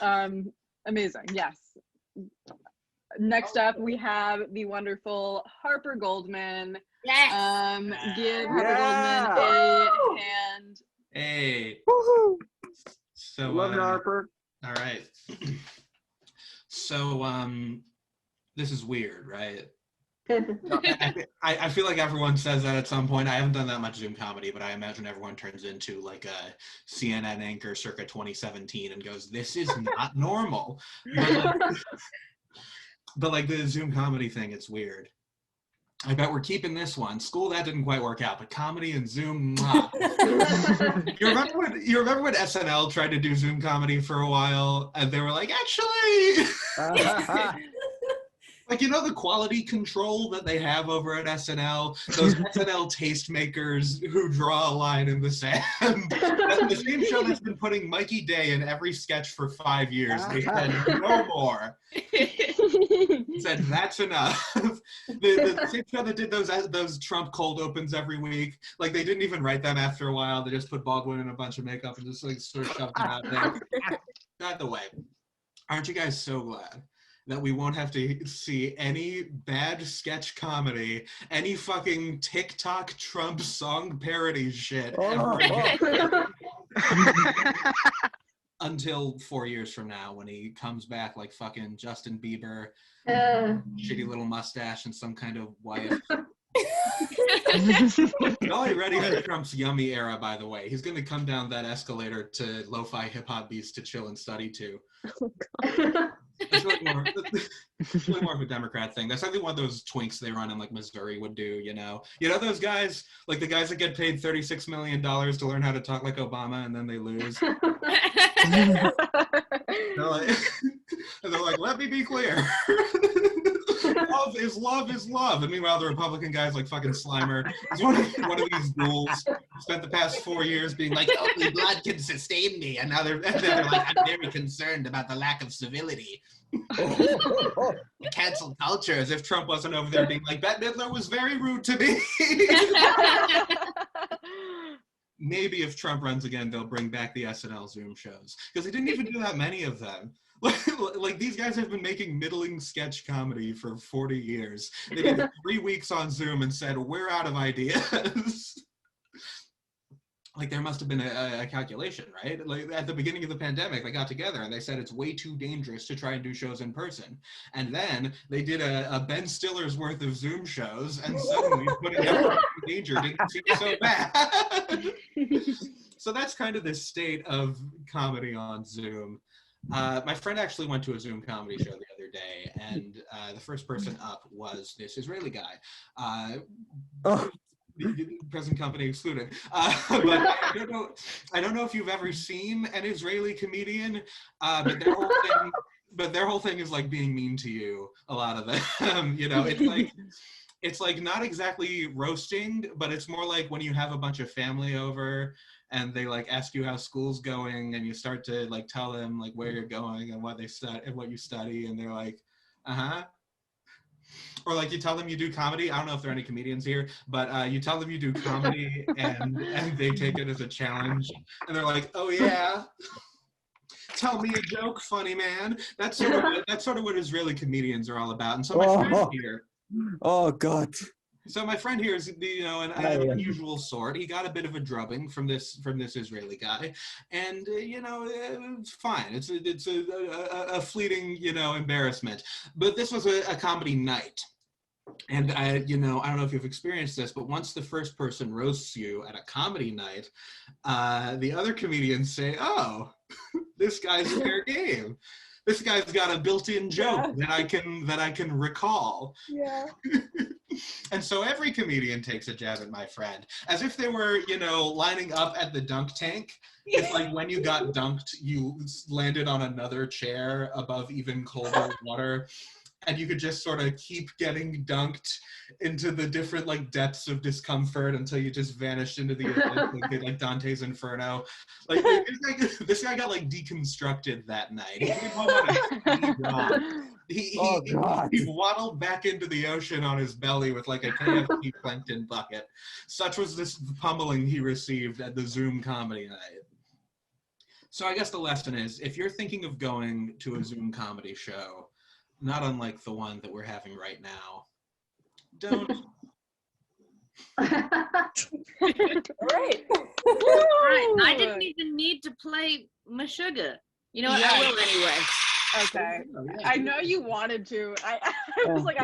Amazing. Yes. Next up, we have the wonderful Harper Goldman. Yes. Give Harper Goldman a hand. Hey. Woohoo! So Love you, Harper. All right. So this is weird, right? I feel like everyone says that at some point. I haven't done that much Zoom comedy, but I imagine everyone turns into like a CNN anchor circa 2017 and goes, "This is not normal." But like the Zoom comedy thing, it's weird. I bet we're keeping this one. School, that didn't quite work out, but comedy and Zoom, You remember when SNL tried to do Zoom comedy for a while, and they were like, actually, like, you know, the quality control that they have over at SNL, those SNL tastemakers who draw a line in the sand. That's the same show that's been putting Mikey Day in every sketch for 5 years. They said, no more. Said, that's enough. The same show that did those Trump cold opens every week, like, they didn't even write them after a while. They just put Baldwin in a bunch of makeup and just, like, sort of shoved them out there. By the way, aren't you guys so glad that we won't have to see any bad sketch comedy, any fucking TikTok Trump song parody shit ever again? Until 4 years from now, when he comes back like fucking Justin Bieber, shitty little mustache and some kind of wife. Y'all ain't ready for Trump's yummy era, by the way. He's gonna come down that escalator to lo-fi hip-hop beats to chill and study to. Oh, God. It's really more of a Democrat thing. That's something one of those twinks they run in like Missouri would do, you know? You know those guys, like the guys that get paid $36 million to learn how to talk like Obama and then they lose? They're like, let me be clear. Love is love. And meanwhile, the Republican guys like fucking Slimer is one of these ghouls. Spent the past 4 years being like, only blood can sustain me. And now they're like, I'm very concerned about the lack of civility. Cancel culture, as if Trump wasn't over there being like, Bette Midler was very rude to me. Maybe if Trump runs again, they'll bring back the SNL Zoom shows. Because they didn't even do that many of them. Like these guys have been making middling sketch comedy for 40 years. They did 3 weeks on Zoom and said, we're out of ideas. Like there must have been a calculation, right? Like at the beginning of the pandemic, they got together and they said it's way too dangerous to try and do shows in person. And then they did a Ben Stiller's worth of Zoom shows, and suddenly putting everyone in danger didn't seem so bad. So that's kind of the state of comedy on Zoom. My friend actually went to a Zoom comedy show the other day, and the first person up was this Israeli guy. Present company excluded. But I don't know if you've ever seen an Israeli comedian, but their whole thing is like being mean to you. A lot of them, you know, it's like not exactly roasting, but it's more like when you have a bunch of family over and they like ask you how school's going, and you start to like tell them like where you're going and what they study and what you study, and they're like, Or like you tell them you do comedy. I don't know if there are any comedians here, but you tell them you do comedy and they take it as a challenge. And they're like, oh yeah, tell me a joke, funny man. That's sort of what Israeli comedians are all about. And so my friend here. Oh God. So my friend here is, you know, an unusual sort. He got a bit of a drubbing from this Israeli guy, and you know, it's fine. It's a fleeting, you know, embarrassment. But this was a comedy night, and I don't know if you've experienced this, but once the first person roasts you at a comedy night, the other comedians say, "Oh, this guy's fair game. This guy's got a built-in joke that I can recall." Yeah. And so every comedian takes a jab at my friend, as if they were, you know, lining up at the dunk tank. It's like when you got dunked, you landed on another chair above even colder water, and you could just sort of keep getting dunked into the different like depths of discomfort until you just vanished into the abyss, like Dante's Inferno. Like this guy got like deconstructed that night. He came home on a speed run. He waddled back into the ocean on his belly with like a KFC plankton bucket. Such was this pummeling he received at the Zoom comedy night. So I guess the lesson is, if you're thinking of going to a Zoom comedy show, not unlike the one that we're having right now, don't. Right. Right. I didn't even need to play Meshuggah. You know what? I Yeah. will anyway. Okay. Oh, yeah. I know you wanted to. I was like,